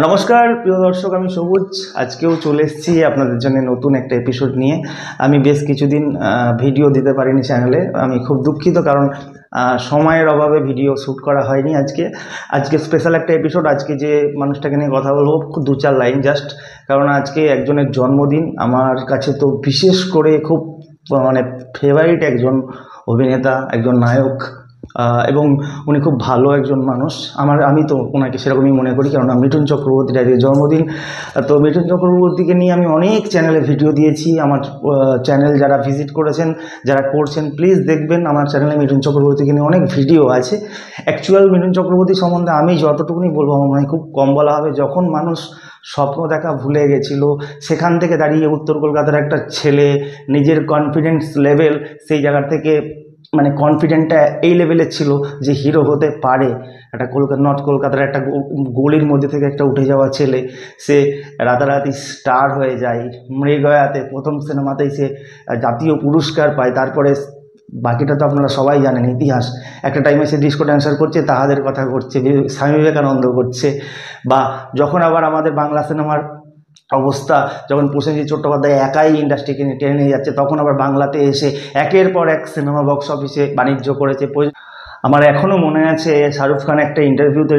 নমস্কার প্রিয় দর্শক, আমি সবুজ। আজকেও চলে এসেছি আপনাদের জন্য নতুন একটা এপিসোড নিয়ে। আমি বেশ কিছুদিন ভিডিও দিতে পারিনি চ্যানেলে, আমি খুব দুঃখিত, কারণ সময়ের অভাবে ভিডিও শ্যুট করা হয়নি। আজকে স্পেশাল একটা এপিসোড। আজকে যে মানুষটাকে নিয়ে কথা বলবো, খুব 2-4 লাইন জাস্ট, কারণ আজকে একজনের জন্মদিন। আমার কাছে তো বিশেষ করে খুব মানে ফেভারিট একজন অভিনেতা, একজন নায়ক, এবং উনি খুব ভালো একজন মানুষ। আমি তো ওনাকে সেরকমই মনে করি, কারণ মিঠুন চক্রবর্তীর আজকে জন্মদিন। তো মিঠুন চক্রবর্তীকে নিয়ে আমি অনেক চ্যানেলে ভিডিও দিয়েছি। আমার চ্যানেল যারা ভিজিট করেছেন, যারা করছেন, প্লিজ দেখবেন। আমার চ্যানেলে মিঠুন চক্রবর্তীকে নিয়ে অনেক ভিডিও আছে। অ্যাকচুয়াল মিঠুন চক্রবর্তী সম্বন্ধে আমি যতটুকুনি বলবো, আমার মনে হয় খুব কম বলা হবে। যখন মানুষ স্বপ্ন দেখা ভুলে গেছিল, সেখান থেকে দাঁড়িয়ে উত্তর কলকাতার একটা ছেলে নিজের কনফিডেন্স লেভেল, সেই জায়গা থেকে মানে কনফিডেন্টটা এই লেভেলের ছিল যে হিরো হতে পারে। একটা নর্থ কলকাতার একটা গলির মধ্যে থেকে একটা উঠে যাওয়া ছেলে, সে রাতারাতি স্টার হয়ে যায়। মৃগয়াতে প্রথম সিনেমাতেই সে জাতীয় পুরস্কার পায়। তারপরে বাকিটা তো আপনারা সবাই জানেন, ইতিহাস। একটা টাইমে সে ডিস্কো ড্যান্সার করছে, তাহাদের কথা করছে, স্বামী বিবেকানন্দ করছে। বা যখন আবার আমাদের বাংলা সিনেমার অবস্থা, যখন প্রসেনজিৎ চট্টোপাধ্যায় একাই ইন্ডাস্ট্রিকে টেনে নিয়ে যাচ্ছে, তখন আবার বাংলাতে এসে একের পর এক সিনেমা বক্স অফিসে বাণিজ্য করেছে। আমার এখনও মনে আছে শাহরুখ খান একটা ইন্টারভিউতে,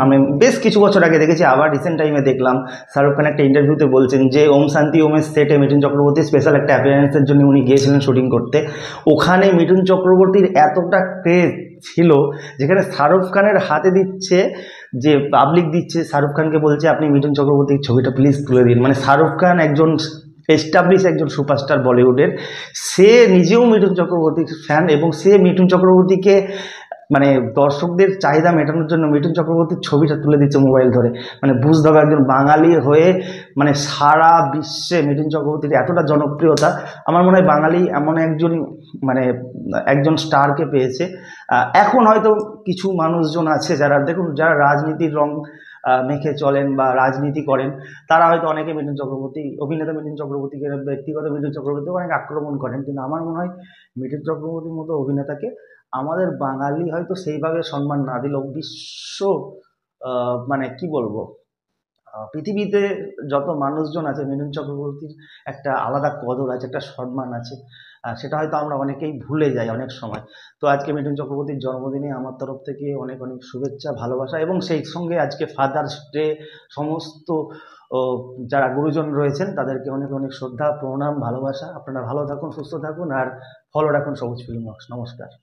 আমি বেশ কিছু বছর আগে দেখেছি, আবার রিসেন্ট টাইমে দেখলাম শাহরুখ খান একটা ইন্টারভিউতে বলছেন যে ওম শান্তি ওমের সেটে মিঠুন চক্রবর্তী স্পেশাল একটা অ্যাপিয়ারেন্সের জন্য উনি গিয়েছিলেন শুটিং করতে। ওখানে মিঠুন চক্রবর্তীর এতটা ক্রেজ ছিল, যেখানে শাহরুখ খানের হাতে দিচ্ছে, যে পাবলিক দিচ্ছে, শাহরুখ খানকে বলছে আপনি মিঠুন চক্রবর্তীর ছবিটা প্লিজ তুলে দিন। মানে শাহরুখ খান একজন এস্টাবলিশ একজন সুপারস্টার বলিউডের, সে নিজেও মিঠুন চক্রবর্তীর ফ্যান, এবং সে মিঠুন চক্রবর্তীকে মানে দর্শকদের চাহিদা মেটানোর জন্য মিঠুন চক্রবর্তীর ছবিটা তুলে দিচ্ছে মোবাইল ধরে। মানে বুঝতে হবে, একজন বাঙালি হয়ে মানে সারা বিশ্বে মিঠুন চক্রবর্তীর এতটা জনপ্রিয়তা। আমার মনে হয় বাঙালি এমন একজন মানে একজন স্টারকে পেয়েছে। এখন হয়তো কিছু মানুষজন আছে যারা, দেখুন, যারা রাজনীতির রং মেখে চলেন বা রাজনীতি করেন, তারা হয়তো অনেকে মিঠুন চক্রবর্তী, অভিনেতা মিঠুন চক্রবর্তীকে, ব্যক্তিগত মিঠুন চক্রবর্তীকে অনেক আক্রমণ করেন। কিন্তু আমার মনে হয় মিঠুন চক্রবর্তীর মতো অভিনেতাকে আমাদের বাঙালি হয়তো সেইভাবে সম্মান না দিলেও বিশ্ব মানে কি বলবো, পৃথিবীতে যত মানুষজন আছে, মিঠুন চক্রবর্তীর একটা আলাদা কদর আছে, একটা সম্মান আছে। সেটা হয়তো আমরা অনেকেই ভুলে যাই অনেক সময়। তো আজকে মিঠুন চক্রবর্তীর জন্মদিনে আমার তরফ থেকে অনেক অনেক শুভেচ্ছা, ভালোবাসা, এবং সেই সঙ্গে আজকে ফাদার্স ডে। সমস্ত ও, যারা গুরুজন রয়েছেন তাদেরকে অনেক অনেক শ্রদ্ধা, প্রণাম, ভালোবাসা। আপনারা ভালো থাকুন, সুস্থ থাকুন, আর ফলো রাখুন সবুজ ফিল্ম ওয়ার্কস। নমস্কার।